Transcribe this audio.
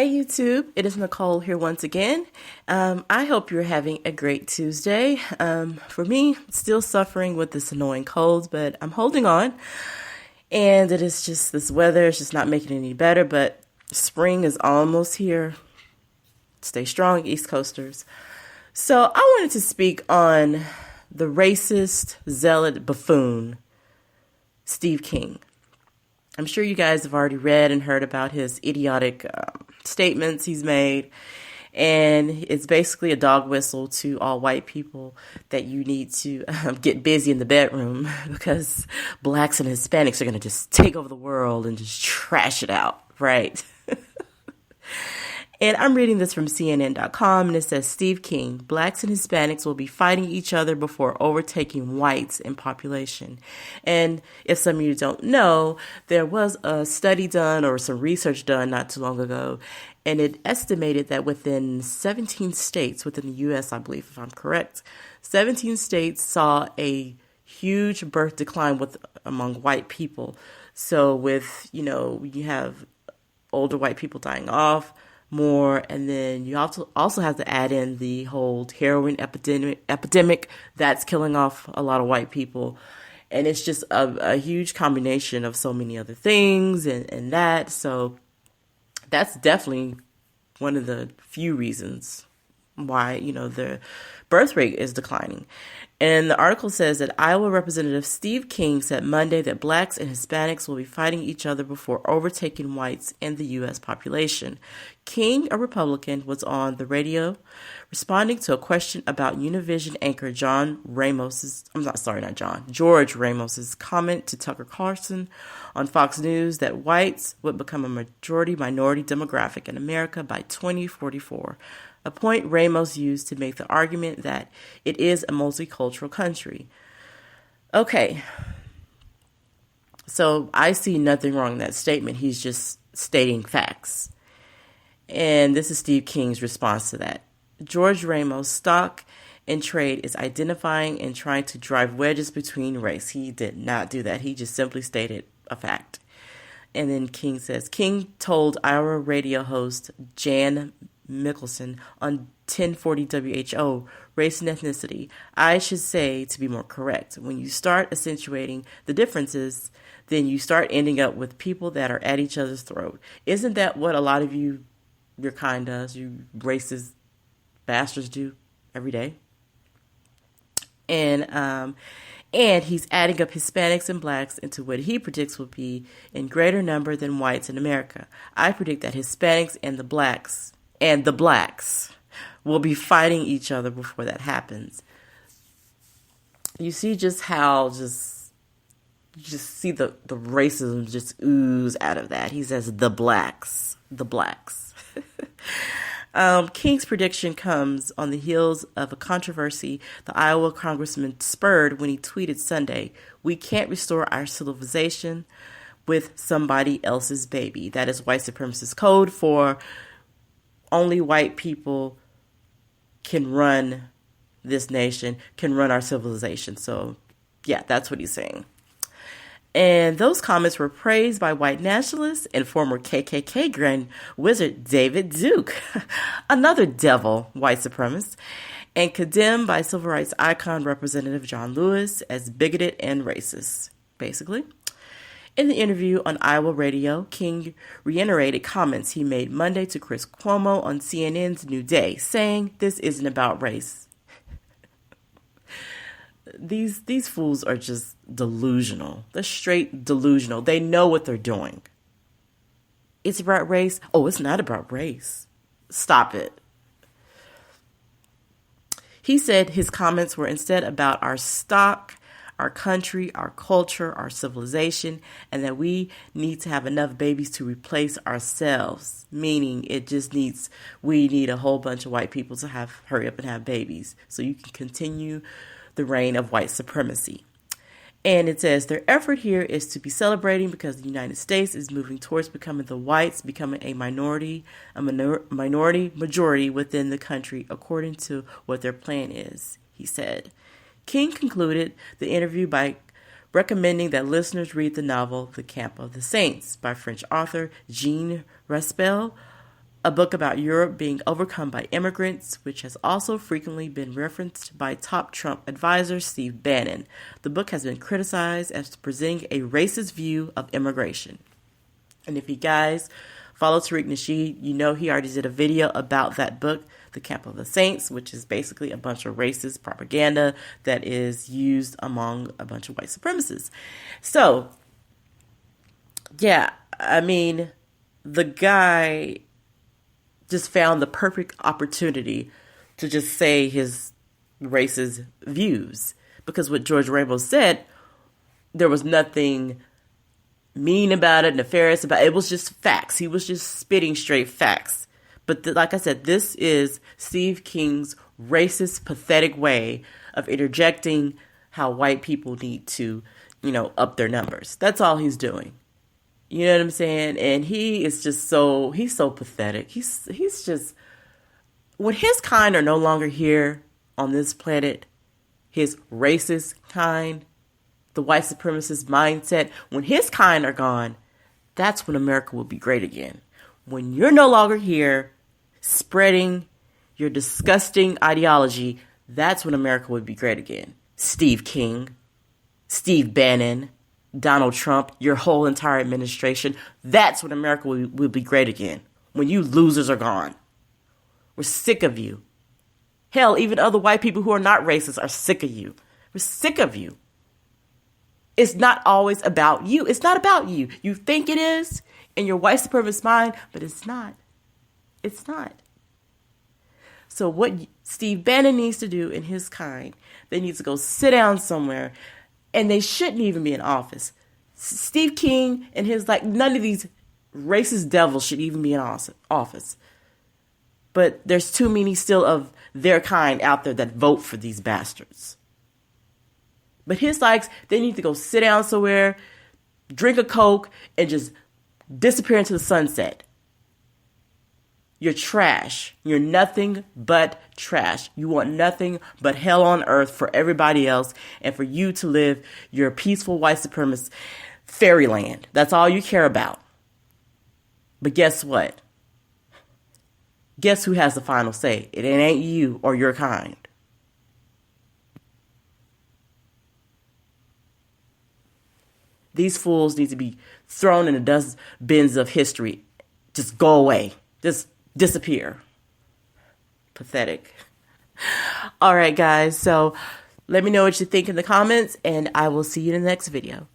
Hey YouTube, it is Nicole here once again. I hope you're having a great Tuesday. For me, still suffering with this annoying cold, but I'm holding on. And it is just this weather, it's just not making it any better, but spring is almost here. Stay strong, East Coasters. So I wanted to speak on the racist, zealot buffoon, Steve King. I'm sure you guys have already read and heard about his idiotic statements he's made. And it's basically a dog whistle to all white people that you need to get busy in the bedroom because blacks and Hispanics are going to just take over the world and just trash it out, right? And I'm reading this from CNN.com, and it says, Steve King, blacks and Hispanics will be fighting each other before overtaking whites in population. And if some of you don't know, there was a study done or some research done not too long ago, and it estimated that within 17 states, within the U.S., I believe, if I'm correct, 17 states saw a huge birth decline among white people. So with, you have older white people dying off more, and then you also have to add in the whole heroin epidemic that's killing off a lot of white people. And it's just a huge combination of so many other things and that. So that's definitely one of the few reasons why, the birth rate is declining. And the article says that Iowa Representative Steve King said Monday that blacks and Hispanics will be fighting each other before overtaking whites in the U.S. population. King, a Republican, was on the radio responding to a question about Univision anchor George Ramos's comment to Tucker Carlson on Fox News that whites would become a majority-minority demographic in America by 2044. A point Ramos used to make the argument that it is a multicultural country. Okay, so I see nothing wrong in that statement. He's just stating facts. And this is Steve King's response to that. George Ramos' stock in trade is identifying and trying to drive wedges between race. He did not do that. He just simply stated a fact. And then King says, King told Iowa radio host Jan Mickelson on 1040 WHO, race and ethnicity. I should say, to be more correct, when you start accentuating the differences, then you start ending up with people that are at each other's throat. Isn't that what a lot of your kind does, you racist bastards do every day? And he's adding up Hispanics and blacks into what he predicts will be in greater number than whites in America. I predict that Hispanics and the blacks will be fighting each other before that happens. You see just how you just see the racism just ooze out of that. He says the blacks. King's prediction comes on the heels of a controversy the Iowa congressman spurred when he tweeted Sunday, "We can't restore our civilization with somebody else's baby." That is white supremacist code for only white people can run this nation, can run our civilization. So, yeah, that's what he's saying. And those comments were praised by white nationalists and former KKK Grand Wizard David Duke, another devil white supremacist, and condemned by civil rights icon Representative John Lewis as bigoted and racist, basically. In the interview on Iowa radio, King reiterated comments he made Monday to Chris Cuomo on CNN's New Day, saying this isn't about race. These fools are just delusional. They're straight delusional. They know what they're doing. It's about race. Oh, it's not about race. Stop it. He said his comments were instead about our stock, our country, our culture, our civilization, and that we need to have enough babies to replace ourselves. Meaning we need a whole bunch of white people to hurry up and have babies so you can continue the reign of white supremacy. And it says their effort here is to be celebrating because the United States is moving towards becoming a minority majority within the country, according to what their plan is, he said. King concluded the interview by recommending that listeners read the novel The Camp of the Saints by French author Jean Raspel a book about Europe being overcome by immigrants, which has also frequently been referenced by top Trump advisor Steve Bannon. The book has been criticized as presenting a racist view of immigration. And if you guys follow Tariq Nasheed, you know he already did a video about that book, The Camp of the Saints, which is basically a bunch of racist propaganda that is used among a bunch of white supremacists. So, yeah, I mean, the guy just found the perfect opportunity to just say his racist views. Because what George Rainbow said, there was nothing mean about it, nefarious about it. It was just facts. He was just spitting straight facts. But like I said, this is Steve King's racist, pathetic way of interjecting how white people need to, up their numbers. That's all he's doing. You know what I'm saying? And he is just he's so pathetic. He's just, when his kind are no longer here on this planet, his racist kind, the white supremacist mindset, when his kind are gone, that's when America will be great again. When you're no longer here spreading your disgusting ideology, that's when America would be great again. Steve King, Steve Bannon, Donald Trump, your whole entire administration, that's when America will be great again. When you losers are gone. We're sick of you. Hell, even other white people who are not racist are sick of you. We're sick of you. It's not always about you. It's not about you. You think it is in your white supremacist mind, but it's not. It's not. So what Steve Bannon needs to do in his kind, they need to go sit down somewhere, and they shouldn't even be in office. Steve King and none of these racist devils should even be in office. But there's too many still of their kind out there that vote for these bastards. But they need to go sit down somewhere, drink a Coke, and just disappear into the sunset. You're trash. You're nothing but trash. You want nothing but hell on earth for everybody else and for you to live your peaceful white supremacist fairyland. That's all you care about. But guess what? Guess who has the final say? It ain't you or your kind. These fools need to be thrown in the dustbins of history. Just go away. Just disappear. Pathetic. All right, guys. So let me know what you think in the comments, and I will see you in the next video.